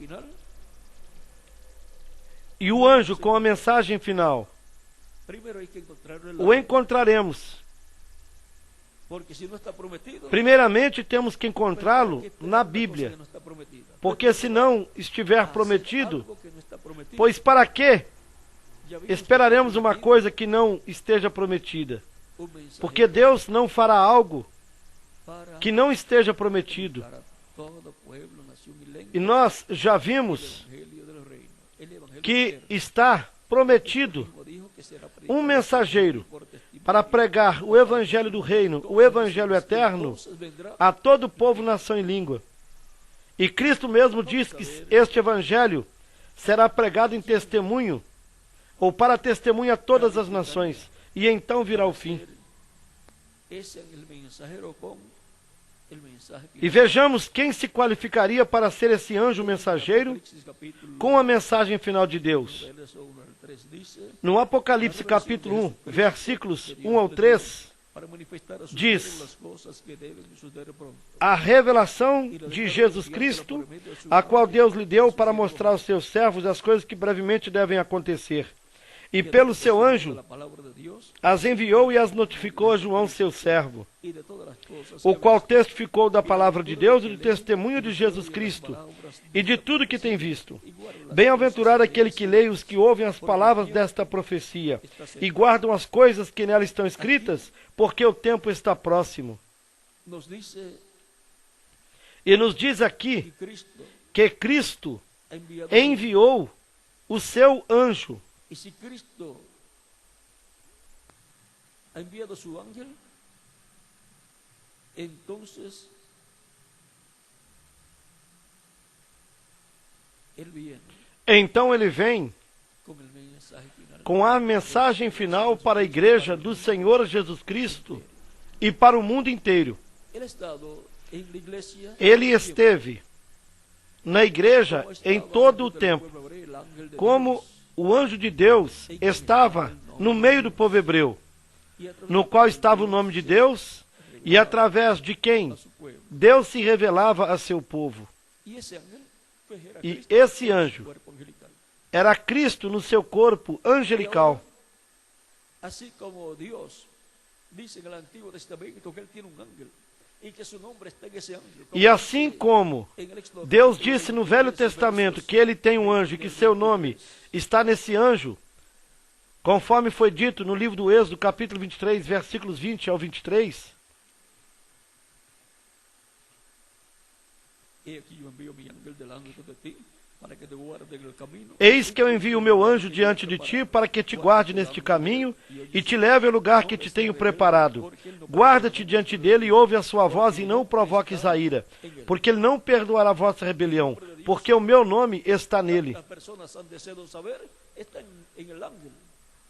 final, e o anjo com a mensagem final, primero hay que encontrarlo en la o Biblia. encontraremos. Porque si no está prometido, Primeiramente, temos que ¿para encontrá-lo qué esperar na una cosa Bíblia, que no está prometida? porque se não estiver Hacer prometido, algo que no está prometido. pois para que Ya vimos que esperaremos está uma prometido coisa que não esteja prometida? un mensaje Porque Deus não fará algo para que não esteja prometido. para todo pueblo, nación y lengua, E nós já el vimos evangelio del reino, el evangelio que eterno. está prometido Mismo dijo que será predicado um mensageiro por testimonio. para pregar o evangelho do reino, o evangelho eterno, Entonces vendrá a todo povo, nação e língua. E Cristo mesmo diz que este evangelho será pregado em testemunho, ou para testemunho a todas as nações, e então virá o fim. ese es el mensajero con el mensaje E vejamos quem se qualificaria para ser esse anjo mensageiro Apocalipsis capítulo com a mensagem final de Deus. verso 1 al 3 dice, No Apocalipse capítulo 1, versículos 1 ao 3, para manifestar a sus diz: siervos las cosas que deben suceder pronto. a revelação de Jesus Cristo, a qual Deus lhe deu para mostrar aos seus servos as coisas que brevemente devem acontecer. E pelo seu anjo La palabra de Dios as enviou e as notificou a João, seu servo, y de todas las cosas o que qual habéis testificou da palavra de Deus e do testemunho de Jesus Cristo e de tudo que tem visto. Bem-aventurado aquele que lê e os que ouvem as palavras desta profecia e guardam as coisas que nela estão escritas, porque o tempo está próximo. nos dice E nos diz aqui que Cristo que Cristo ha enviado enviou o seu anjo. y si Cristo ha enviado su ángel, entonces él viene Então ele vem con el mensaje final. com a mensagem final para a igreja do Senhor Jesus Cristo e para o mundo inteiro. Él ha estado en la iglesia, Ele esteve na igreja em todo o tempo, como o anjo de Deus estava no meio do povo hebreu, no qual estava o nome de Deus e através de quem Deus se revelava a seu povo. E esse anjo era Cristo no seu corpo angelical. Así como Dios dice en el Antiguo Testamento que él tiene un ángel y que su nombre está en ese ángel. E assim como Deus disse no Velho Testamento que ele tem um anjo e que seu nome está nesse anjo, conforme foi dito no livro do Êxodo, capítulo 23, versículos 20 ao 23, eis que eu envio o meu anjo diante de ti para que te guarde neste caminho e te leve ao lugar que te tenho preparado. Guarda-te diante dele e ouve a sua voz e não o provoques a ira, porque ele não perdoará a vossa rebelião, porque o meu nome está nele.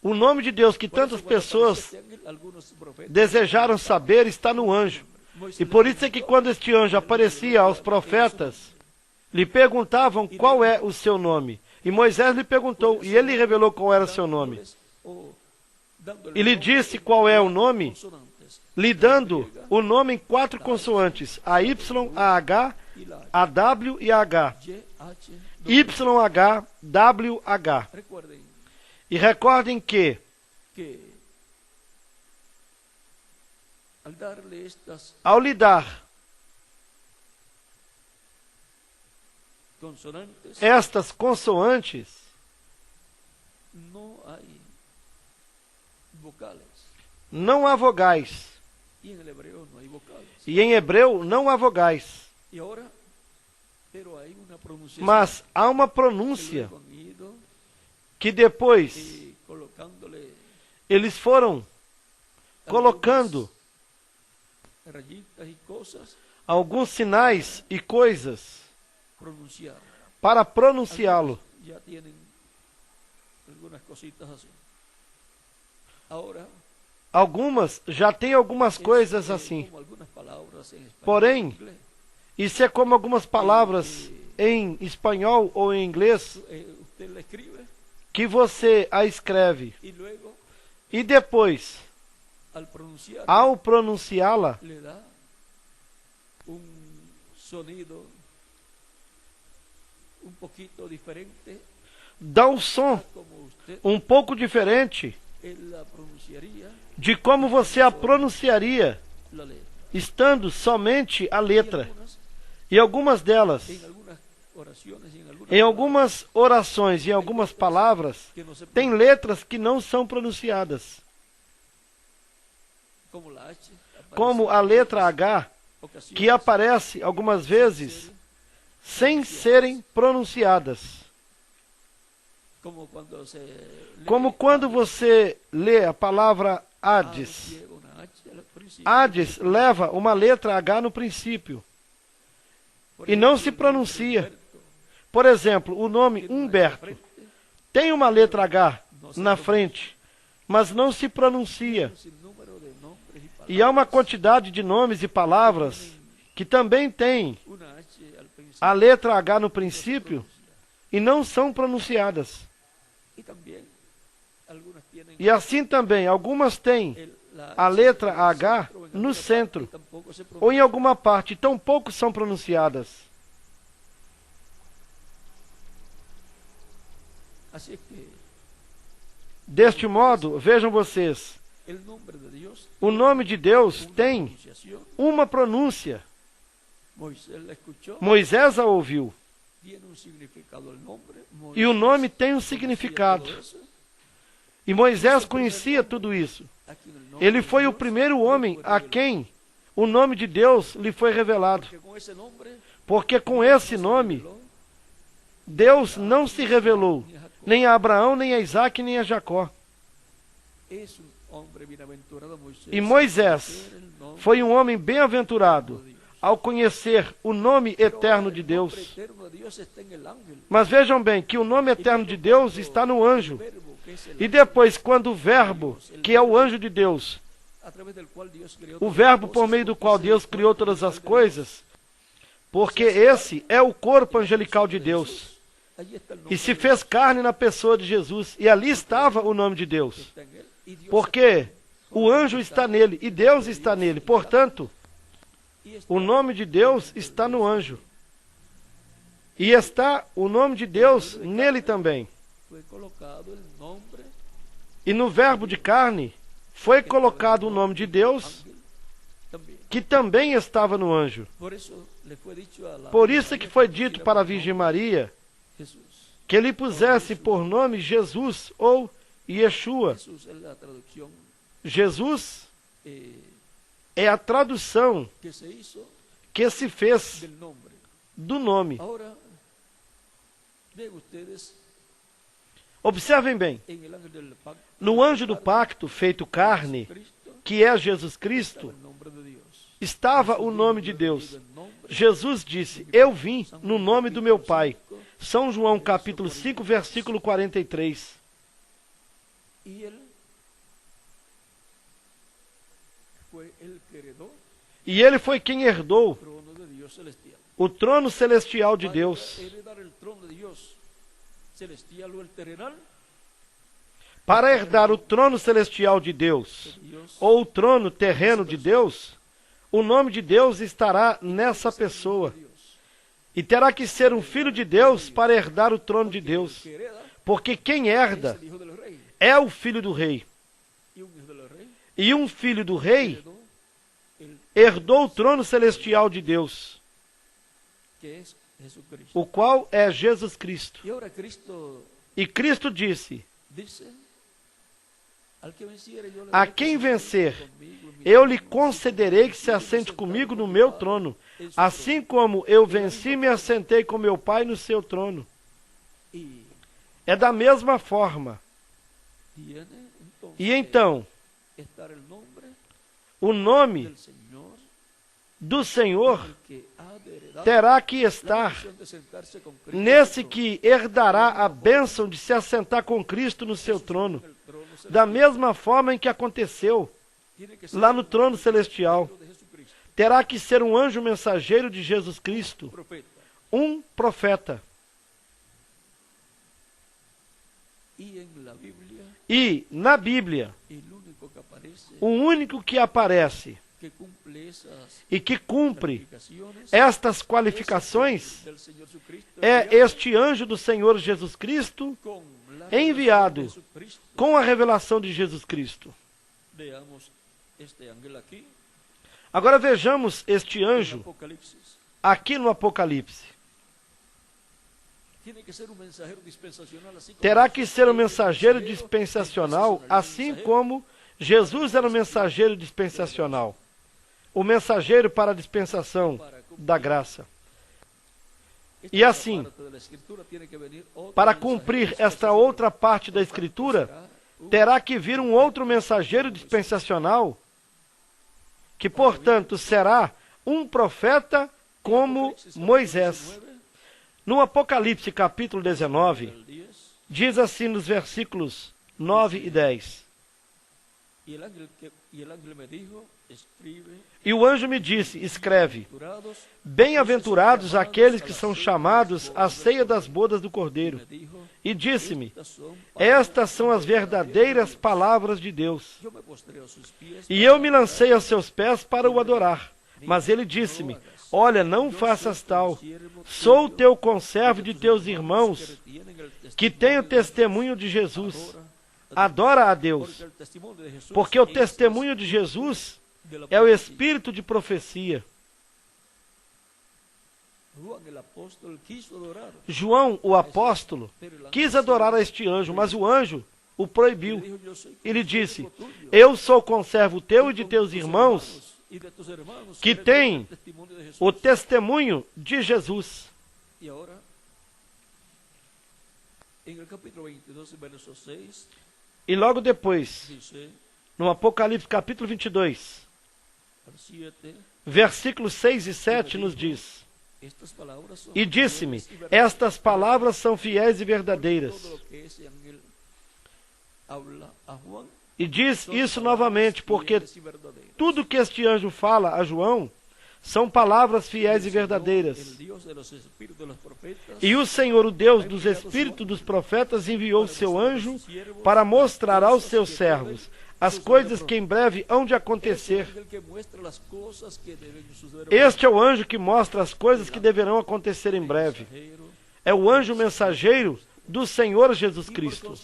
O nome de Deus que tantas pessoas desejaram saber está no anjo. E por isso é que quando este anjo aparecia aos profetas, lhe perguntavam qual é o seu nome. E Moisés lhe perguntou, e ele lhe revelou qual era o seu nome. E lhe disse qual é o nome, lhe dando o nome em 4 consoantes, a Y, a H, a W e a H. Y, H, W, H. E recordem que ao lhe dar estas consoantes, não há vogais. E em hebreu não há vogais. Mas há uma pronúncia que depois eles foram colocando alguns sinais e coisas para pronunciá-lo. Algumas já têm algumas coisas assim. Porém, isso é como algumas palavras em espanhol ou em inglês que você a escreve e depois, ao pronunciá-la, un poquito diferente dá um som a como usted um pouco diferente la pronunciaría de como você a pronunciaria, la letra. estando somente a Y letra. E algumas delas, en algunas oraciones y en algunas em algumas orações e em algumas palavras, que no se tem letras que não são pronunciadas, como la H, como a letra H, ocasiones, que aparece algumas vezes sem serem pronunciadas. como cuando se lee Como quando você lê a palavra Hades. llega una H al principio, Hades leva uma letra H no princípio por e não ejemplo, se el nombre pronuncia. Humberto Por exemplo, o nome tiene una H Humberto frente, tem uma letra H na frente, mas não se pronuncia. un sinnúmero de nombres y palabras, E há uma quantidade de nomes e palavras que também têm una H al principio a letra H no no se princípio pronuncia. e não são pronunciadas. Y también algunas tienen E assim também, algumas têm la a H letra en el H centro, en no alguna centro, parte, y tampoco se ou em pronuncia. alguma parte, tão pouco são pronunciadas. Así es que Deste modo, vejam vocês, el nombre de Dios o nome de Deus tiene una tem pronunciación. uma pronúncia. Moisés la escuchó, Moisés a ouviu, tiene un significado el nombre. e o nome tem um conocía significado. todo eso. E Moisés conhecia tudo isso. A quien el nombre Ele de foi o Dios primeiro le homem fue a revelado. quem o nome de Deus lhe foi revelado. Porque con ese nombre Porque com esse nome, reveló Deus não se revelou nem a Abraão, nem a Isaac, nem a Jacó. es un hombre bienaventurado Moisés. E Moisés Conocer el nombre foi um homem bem-aventurado de Dios. ao conhecer o nome Pero eterno el de nombre Deus. eterno de Dios está en el ángel. Mas vejam bem que o nome eterno de Deus está no anjo. El verbo, que es el E ángel, depois, quando o verbo, que é o anjo de Deus, a través del cual Dios creó o todas verbo las por cosas, meio do porque qual es el Deus criou cuerpo todas as angelical de coisas, porque esse é o corpo angelical de Deus. Jesús. Allí está el nombre E se de fez carne na pessoa de Jesus, e ali estava o nome de Deus. Dios, está en él, y Dios Porque o anjo está nele e Deus está nele. Portanto, y está o nome de Deus está no anjo. E está o nome de Deus nele também. fue colocado el nombre E no verbo de carne foi colocado o nome de Deus, ángel también. que também estava no anjo. Por eso le fue dicho a la Por Virgen isso é que María foi que dito pusiera para a por Virgem nombre Maria Jesús. que lhe pusesse por nome Jesus ou Yeshua. Jesús es la traducción Jesus eh, é a tradução que se hizo que se fez del nombre. do nome. Ahora, vean ustedes Observem bem, en el ángel del pacto, no anjo do pacto feito carne, Cristo, que é Jesus estaba Cristo, el nombre de Dios. estava o nome de Deus. Jesus disse: Eu vim no nome do meu Pai. São João capítulo 5, versículo 43. Y él fue el que heredó E ele foi quem herdou el trono de Dios celestial. o trono celestial de Para Deus. heredar el trono de Dios celestial o el terrenal, Para herdar o trono celestial de Deus, Dios ou o trono terreno de Deus, o nome de Deus estará nessa pessoa. Dios, E terá que ser um filho de Deus para herdar o trono de Deus. que hereda Porque quem es herda el hijo del rey. é o filho do rei. Y un hijo del rey E um filho do rei heredó el herdou o trono celestial de Deus, que es Jesucristo. o qual é Jesus Cristo. Y ahora Cristo E Cristo disse: dice, al que venciere, yo le A daré quem que se vencer, siente conmigo en mi eu lhe trono, concederei que se assente comigo no meu trono, assim como eu venci e me assentei com meu Pai no seu trono. y É da mesma forma. tiene entonces E então, que estar el nombre o nome del Señor, do Senhor el que ha de heredar terá que la estar bendición de sentarse con Cristo nesse en su que herdará a bênção de se assentar com Cristo no seu trono, trono. El trono celestial da mesma forma em que aconteceu tiene que ser lá no trono celestial. de Jesucristo, Terá que ser um anjo mensageiro de Jesus Cristo, profeta. um profeta. Y en la Biblia, E, na Bíblia, el único que aparece o único que aparece e que cumpre estas qualificações é este anjo do Senhor Jesus Cristo, enviado com a revelação de Jesus Cristo. Agora vejamos este anjo aqui no Apocalipse. Terá que ser um mensageiro dispensacional, assim como Jesus era um mensageiro dispensacional. O mensageiro para a dispensação da graça. E assim, para cumprir esta outra parte da Escritura, terá que vir um outro mensageiro dispensacional, que, portanto, será um profeta como Moisés. No Apocalipse capítulo 19, diz assim nos versículos 9 e 10. E o anjo me disse, escreve, bem-aventurados aqueles que são chamados à ceia das bodas do Cordeiro. E disse-me, estas são as verdadeiras palavras de Deus. E eu me lancei aos seus pés para o adorar. Mas ele disse-me, olha, não faças tal. Sou o teu conservo de teus irmãos, que têm o testemunho de Jesus. Adora a Deus, porque o testemunho de Jesus é o espírito de profecia. João, o apóstolo, quis adorar a este anjo, mas o anjo o proibiu. Ele disse, eu sou conservo teu e de teus irmãos, que têm o testemunho de Jesus. E logo depois, no Apocalipse capítulo 22, versículos 6 e 7 nos diz, e disse-me, estas palavras são fiéis e verdadeiras. E diz isso novamente, porque tudo que este anjo fala a João são palavras fiéis e verdadeiras. E o Senhor, o Deus dos espíritos dos profetas, enviou o seu anjo para mostrar aos seus servos as coisas que em breve hão de acontecer. Este é o anjo que mostra as coisas que deverão acontecer em breve. É o anjo mensageiro do Senhor Jesus Cristo.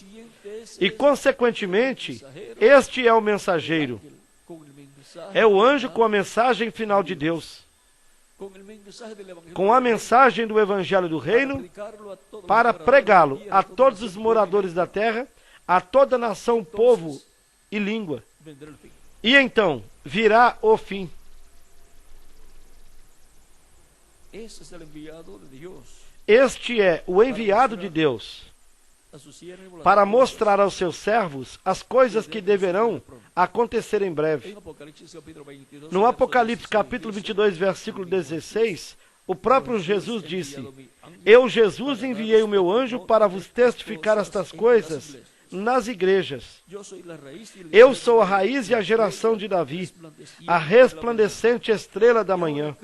E, consequentemente, este é o mensageiro. É o anjo com a mensagem final de Deus, com a mensagem do Evangelho do Reino, para pregá-lo a todos os moradores da terra, a toda nação, povo e língua. E então virá o fim. Este é o enviado de Deus para mostrar aos seus servos as coisas que deverão acontecer em breve. No Apocalipse capítulo 22, versículo 16, o próprio Jesus disse, eu, Jesus, enviei o meu anjo para vos testificar estas coisas nas igrejas. Eu sou a raiz e a geração de Davi, a resplandecente estrela da manhã.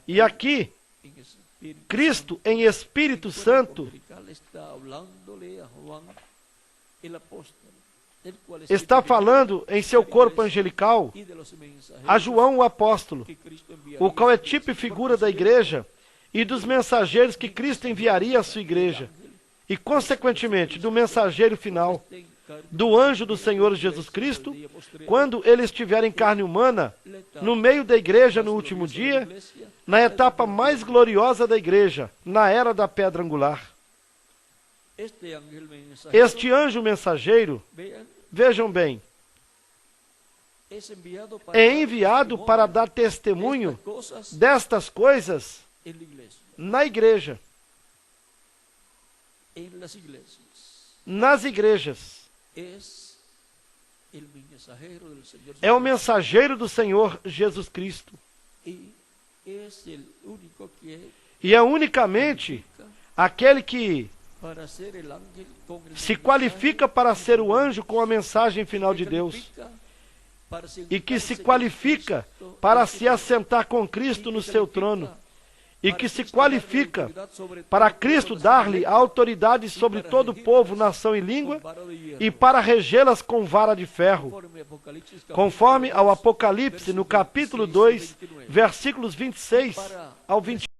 E aqui, Cristo em Espírito Santo está falando em seu corpo angelical a João o apóstolo, o qual é tipo e figura da igreja e dos mensageiros que Cristo enviaria à sua igreja, e consequentemente do mensageiro final, do anjo do Senhor Jesus Cristo, quando ele estiver em carne humana, no meio da igreja no último dia, na etapa mais gloriosa da igreja, na era da pedra angular. Este anjo mensageiro, vejam bem, é enviado para dar testemunho destas coisas na igreja. Nas igrejas. É o mensageiro do Senhor Jesus Cristo. E é unicamente aquele que se qualifica para ser o anjo com a mensagem final de Deus, e que se qualifica para se assentar com Cristo no seu trono, e que se qualifica para Cristo dar-lhe autoridade sobre todo o povo, nação e língua, e para regê-las com vara de ferro, conforme ao Apocalipse, no capítulo 2, versículos 26 ao 28.